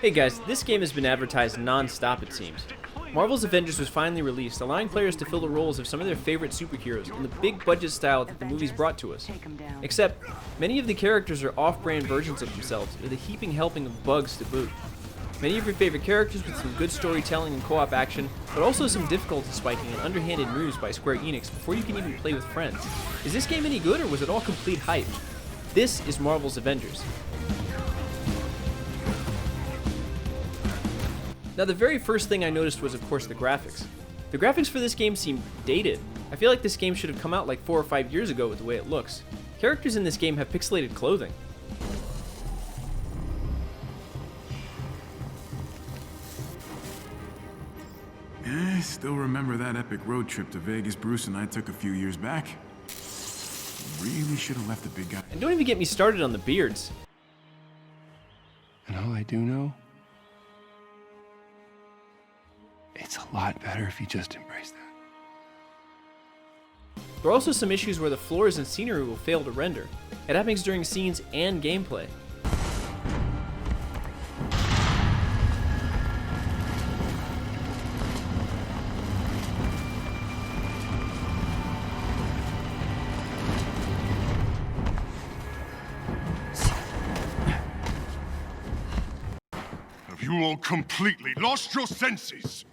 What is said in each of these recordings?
Hey guys, this game has been advertised non-stop it seems. Marvel's Avengers was finally released, allowing players to fill the roles of some of their favorite superheroes in the big budget style that the movies brought to us. Except, many of the characters are off-brand versions of themselves, with a heaping helping of bugs to boot. Many of your favorite characters with some good storytelling and co-op action, but also some difficulty spiking and underhanded moves by Square Enix before you can even play with friends. Is this game any good or was it all complete hype? This is Marvel's Avengers. Now the very first thing I noticed was of course the graphics. The graphics for this game seem dated. I feel like this game should have come out like 4 or 5 years ago with the way it looks. Characters in this game have pixelated clothing. I still remember that epic road trip to Vegas Bruce and I took a few years back. Really should have left the big guy. And don't even get me started on the beards. And all I do know, it's a lot better if you just embrace that. There are also some issues where the floors and scenery will fail to render. It happens during scenes and gameplay. Have you all completely lost your senses?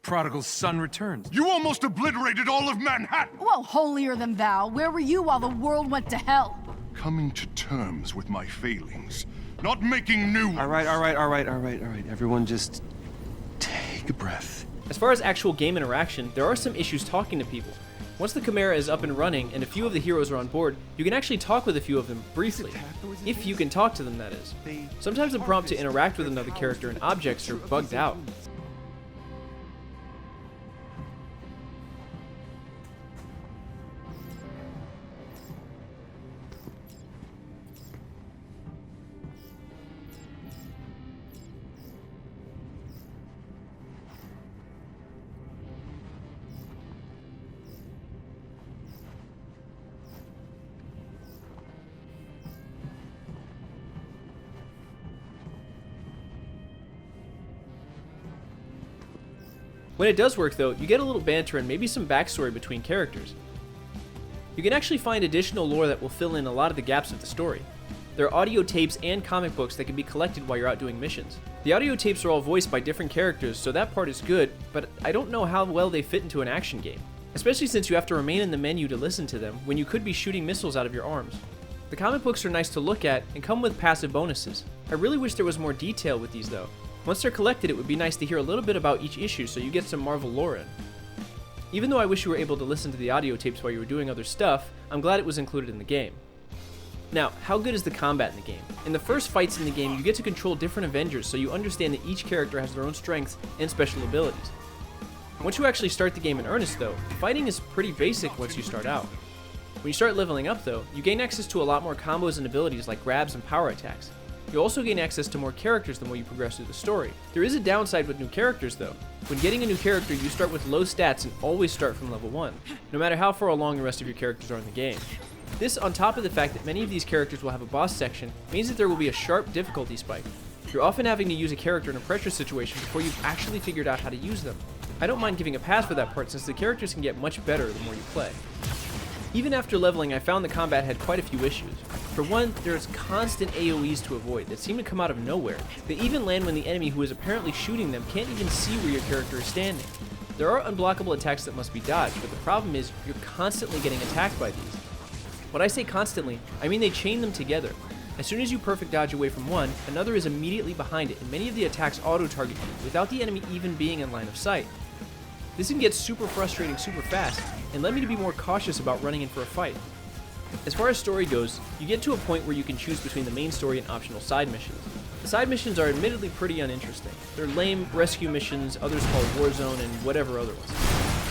Prodigal son returns. You almost obliterated all of Manhattan! Well, holier than thou, where were you while the world went to hell? Coming to terms with my failings, not making new ones. All right. Everyone just take a breath. As far as actual game interaction, there are some issues talking to people. Once the Chimera is up and running and a few of the heroes are on board, you can actually talk with a few of them briefly. If you can talk to them, that is. Sometimes the prompt to interact with another character and objects are bugged out. When it does work though, you get a little banter and maybe some backstory between characters. You can actually find additional lore that will fill in a lot of the gaps of the story. There are audio tapes and comic books that can be collected while you're out doing missions. The audio tapes are all voiced by different characters, so that part is good, but I don't know how well they fit into an action game. Especially since you have to remain in the menu to listen to them when you could be shooting missiles out of your arms. The comic books are nice to look at and come with passive bonuses. I really wish there was more detail with these though. Once they're collected, it would be nice to hear a little bit about each issue so you get some Marvel lore in. Even though I wish you were able to listen to the audio tapes while you were doing other stuff, I'm glad it was included in the game. Now, how good is the combat in the game? In the first fights in the game, you get to control different Avengers so you understand that each character has their own strengths and special abilities. Once you actually start the game in earnest though, fighting is pretty basic once you start out. When you start leveling up though, you gain access to a lot more combos and abilities like grabs and power attacks. You also gain access to more characters the more you progress through the story. There is a downside with new characters though. When getting a new character, you start with low stats and always start from level 1, no matter how far along the rest of your characters are in the game. This, on top of the fact that many of these characters will have a boss section, means that there will be a sharp difficulty spike. You're often having to use a character in a pressure situation before you've actually figured out how to use them. I don't mind giving a pass for that part since the characters can get much better the more you play. Even after leveling, I found the combat had quite a few issues. For one, there's constant AoEs to avoid that seem to come out of nowhere. They even land when the enemy who is apparently shooting them can't even see where your character is standing. There are unblockable attacks that must be dodged, but the problem is you're constantly getting attacked by these. When I say constantly, I mean they chain them together. As soon as you perfect dodge away from one, another is immediately behind it, and many of the attacks auto-target you without the enemy even being in line of sight. This can get super frustrating super fast, and led me to be more cautious about running in for a fight. As far as story goes, you get to a point where you can choose between the main story and optional side missions. The side missions are admittedly pretty uninteresting. They're lame rescue missions, others called Warzone, and whatever other ones.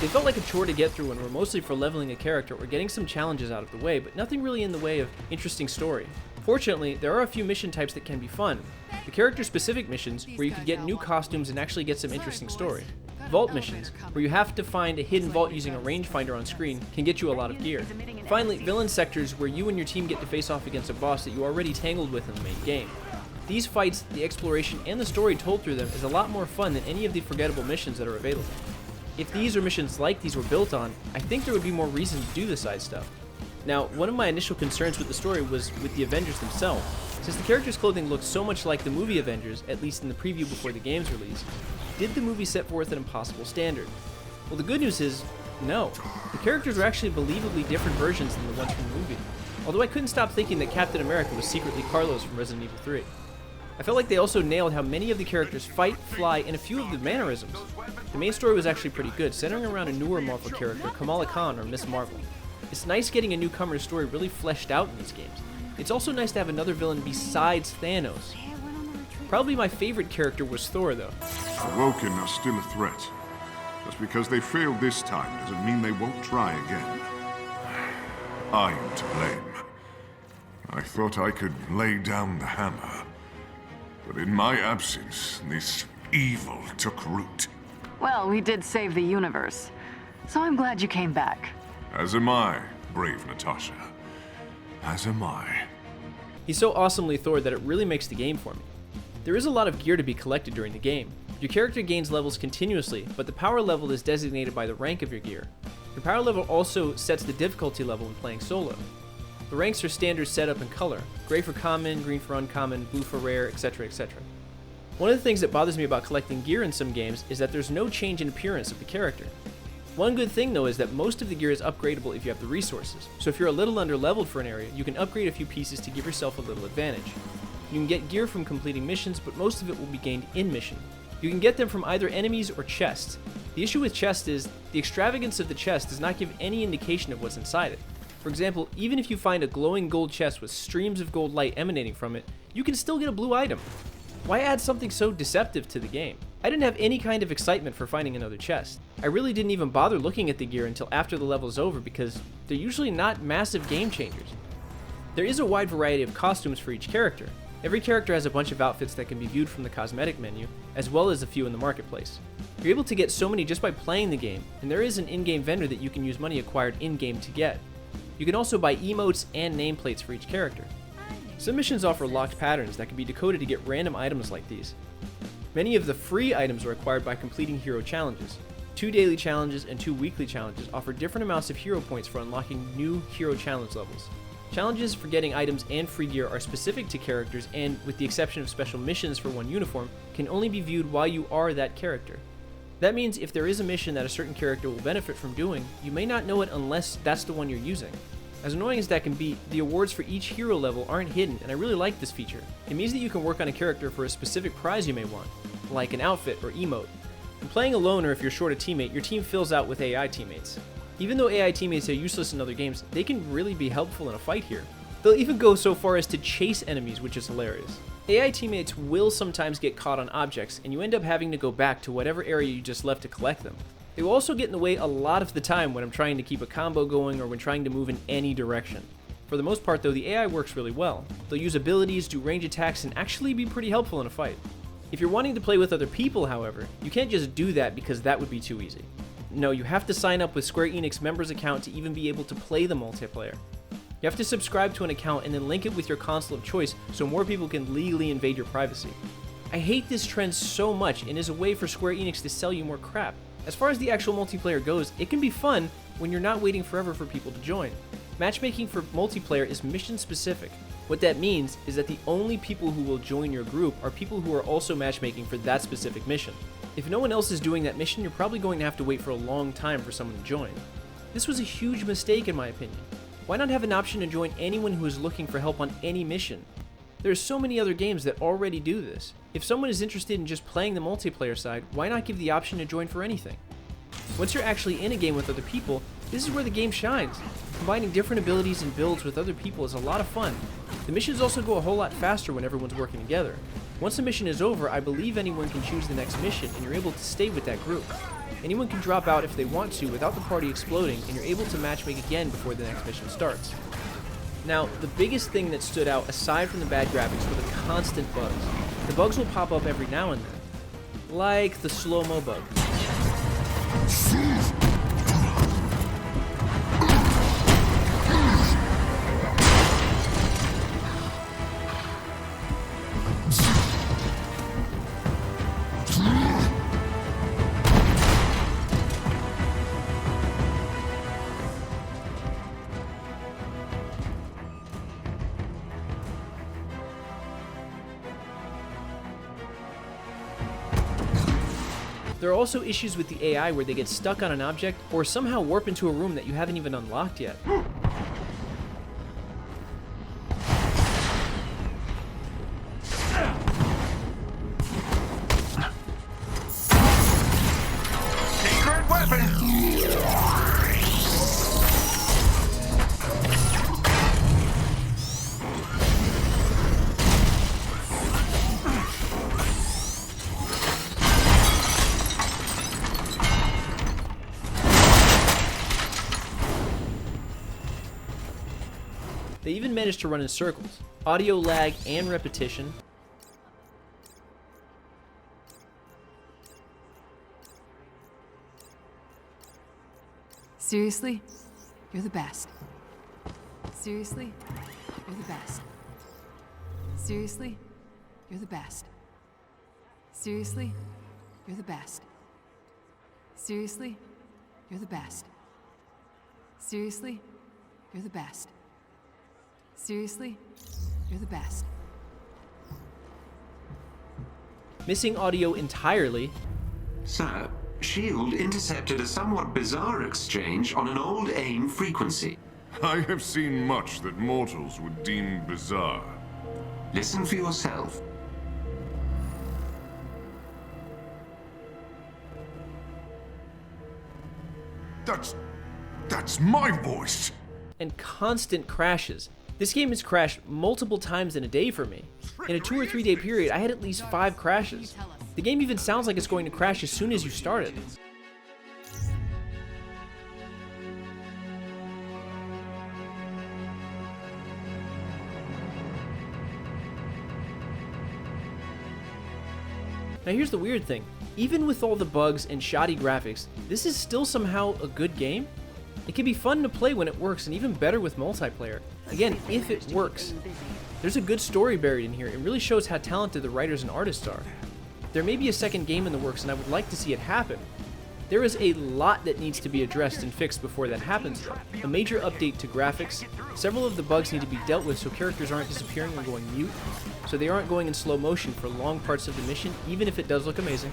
They felt like a chore to get through and were mostly for leveling a character or getting some challenges out of the way, but nothing really in the way of interesting story. Fortunately, there are a few mission types that can be fun. The character-specific missions, where you can get new costumes and actually get some interesting story. Vault missions, where you have to find a hidden vault using a rangefinder on screen, can get you a lot of gear. Finally, villain sectors, where you and your team get to face off against a boss that you already tangled with in the main game. These fights, the exploration, and the story told through them is a lot more fun than any of the forgettable missions that are available. If these or missions like these were built on, I think there would be more reason to do the side stuff. Now, one of my initial concerns with the story was with the Avengers themselves. Since the characters' clothing looked so much like the movie Avengers, at least in the preview before the game's release, did the movie set forth an impossible standard? Well, the good news is, no. The characters are actually believably different versions than the ones from the movie. Although I couldn't stop thinking that Captain America was secretly Carlos from Resident Evil 3. I felt like they also nailed how many of the characters fight, fly, and a few of the mannerisms. The main story was actually pretty good, centering around a newer Marvel character, Kamala Khan or Miss Marvel. It's nice getting a newcomer's story really fleshed out in these games. It's also nice to have another villain besides Thanos. Probably my favorite character was Thor, though. The Woken are still a threat. Just because they failed this time doesn't mean they won't try again. I am to blame. I thought I could lay down the hammer. But in my absence, this evil took root. Well, we did save the universe, so I'm glad you came back. As am I, brave Natasha. As am I. He's so awesomely Thor that it really makes the game for me. There is a lot of gear to be collected during the game. Your character gains levels continuously, but the power level is designated by the rank of your gear. Your power level also sets the difficulty level when playing solo. The ranks are standard setup and color, gray for common, green for uncommon, blue for rare, etc, etc. One of the things that bothers me about collecting gear in some games is that there's no change in appearance of the character. One good thing though is that most of the gear is upgradable if you have the resources, so if you're a little under leveled for an area, you can upgrade a few pieces to give yourself a little advantage. You can get gear from completing missions, but most of it will be gained in mission. You can get them from either enemies or chests. The issue with chests is, the extravagance of the chest does not give any indication of what's inside it. For example, even if you find a glowing gold chest with streams of gold light emanating from it, you can still get a blue item. Why add something so deceptive to the game? I didn't have any kind of excitement for finding another chest. I really didn't even bother looking at the gear until after the level is over because they're usually not massive game changers. There is a wide variety of costumes for each character. Every character has a bunch of outfits that can be viewed from the cosmetic menu, as well as a few in the marketplace. You're able to get so many just by playing the game, and there is an in-game vendor that you can use money acquired in-game to get. You can also buy emotes and nameplates for each character. Some missions offer locked patterns that can be decoded to get random items like these. Many of the free items are acquired by completing hero challenges. 2 daily challenges and 2 weekly challenges offer different amounts of hero points for unlocking new hero challenge levels. Challenges for getting items and free gear are specific to characters and, with the exception of special missions for one uniform, can only be viewed while you are that character. That means if there is a mission that a certain character will benefit from doing, you may not know it unless that's the one you're using. As annoying as that can be, the awards for each hero level aren't hidden, and I really like this feature. It means that you can work on a character for a specific prize you may want, like an outfit or emote. When playing alone or if you're short a teammate, your team fills out with AI teammates. Even though AI teammates are useless in other games, they can really be helpful in a fight here. They'll even go so far as to chase enemies, which is hilarious. AI teammates will sometimes get caught on objects, and you end up having to go back to whatever area you just left to collect them. They will also get in the way a lot of the time when I'm trying to keep a combo going or when trying to move in any direction. For the most part though, the AI works really well. They'll use abilities, do range attacks, and actually be pretty helpful in a fight. If you're wanting to play with other people, however, you can't just do that because that would be too easy. No, you have to sign up with Square Enix members account to even be able to play the multiplayer. You have to subscribe to an account and then link it with your console of choice so more people can legally invade your privacy. I hate this trend so much and is a way for Square Enix to sell you more crap. As far as the actual multiplayer goes, it can be fun when you're not waiting forever for people to join. Matchmaking for multiplayer is mission specific. What that means is that the only people who will join your group are people who are also matchmaking for that specific mission. If no one else is doing that mission, you're probably going to have to wait for a long time for someone to join. This was a huge mistake in my opinion. Why not have an option to join anyone who is looking for help on any mission? There are so many other games that already do this. If someone is interested in just playing the multiplayer side, why not give the option to join for anything? Once you're actually in a game with other people, this is where the game shines. Combining different abilities and builds with other people is a lot of fun. The missions also go a whole lot faster when everyone's working together. Once the mission is over, I believe anyone can choose the next mission and you're able to stay with that group. Anyone can drop out if they want to without the party exploding, and you're able to matchmake again before the next mission starts. Now, the biggest thing that stood out aside from the bad graphics were the constant bugs. The bugs will pop up every now and then, like the slow-mo bug. There are also issues with the AI where they get stuck on an object or somehow warp into a room that you haven't even unlocked yet. Secret weapon! They even managed to run in circles, audio lag and repetition. Seriously? You're the best. Seriously? You're the best. Seriously? You're the best. Seriously? You're the best. Seriously? You're the best. Seriously? You're the best. Seriously? You're the best. Missing audio entirely. Sir, S.H.I.E.L.D. intercepted a somewhat bizarre exchange on an old AIM frequency. I have seen much that mortals would deem bizarre. Listen for yourself. That's my voice! And constant crashes. This game has crashed multiple times in a day for me. In a 2 or 3 day period, I had at least 5 crashes. The game even sounds like it's going to crash as soon as you start it. Now here's the weird thing. Even with all the bugs and shoddy graphics, this is still somehow a good game. It can be fun to play when it works, and even better with multiplayer. Again, if it works. There's a good story buried in here. It really shows how talented the writers and artists are. There may be a second game in the works, and I would like to see it happen. There is a lot that needs to be addressed and fixed before that happens though. A major update to graphics, several of the bugs need to be dealt with so characters aren't disappearing or going mute, so they aren't going in slow motion for long parts of the mission, even if it does look amazing.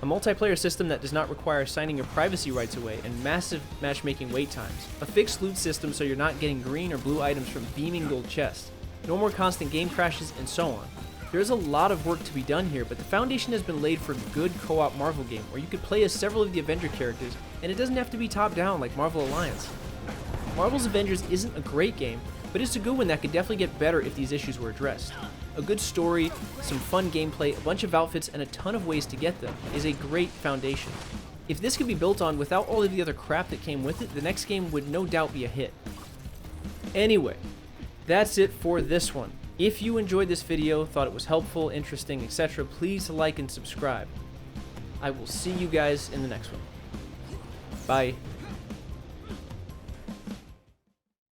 A multiplayer system that does not require signing your privacy rights away, and massive matchmaking wait times. A fixed loot system so you're not getting green or blue items from beaming gold chests. No more constant game crashes, and so on. There is a lot of work to be done here, but the foundation has been laid for a good co-op Marvel game where you could play as several of the Avenger characters, and it doesn't have to be top-down like Marvel Alliance. Marvel's Avengers isn't a great game, but it's a good one that could definitely get better if these issues were addressed. A good story, some fun gameplay, a bunch of outfits, and a ton of ways to get them is a great foundation. If this could be built on without all of the other crap that came with it, the next game would no doubt be a hit. Anyway, that's it for this one. If you enjoyed this video, thought it was helpful, interesting, etc., please like and subscribe. I will see you guys in the next one. Bye.